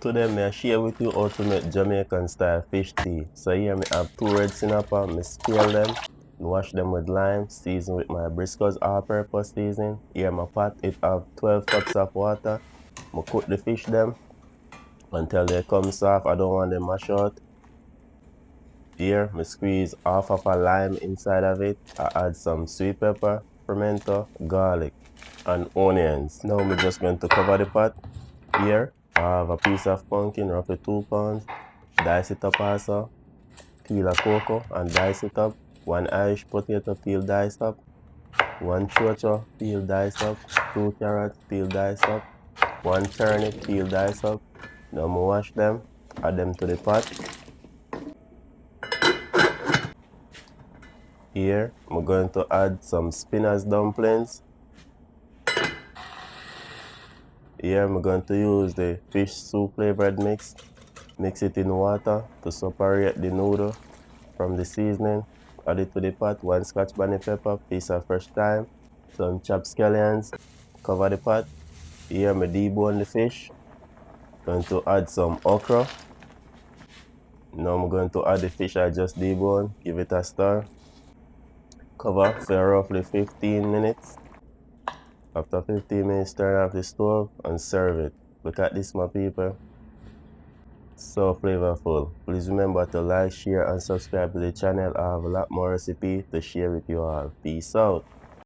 Today may I share with you how to make Jamaican style fish tea. So here me have two red snapper, me scale them, wash them with lime, season with my Briscoe's all-purpose seasoning. Here my pot, it have 12 cups of water. I cook the fish them until they come soft. I don't want them mash out. Here me squeeze half of a lime inside of it. I add some sweet pepper, pimento, garlic, and onions. Now I'm just going to cover the pot. Here I have a piece of pumpkin, roughly 2 pounds. Dice it up also. Peel a cocoa and dice it up. One Irish potato peel diced up. One chocho peel diced up. Two carrots peel diced up. One turnip peel diced up. Now I wash them. Add them to the pot. Here I'm going to add some spinach dumplings. Here I'm going to use the fish soup flavored mix. Mix it in water to separate the noodle from the seasoning. Add it to the pot. One Scotch bonnet pepper, piece of fresh thyme, some chopped scallions. Cover the pot. Here me debone the fish. Going to add some okra. Now I'm going to add the fish I just deboned. Give it a stir. Cover for roughly 15 minutes. After 15 minutes, turn off the stove and serve it. Look at this, my people. So flavorful. Please remember to like, share, and subscribe to the channel. I have a lot more recipe to share with you all. Peace out.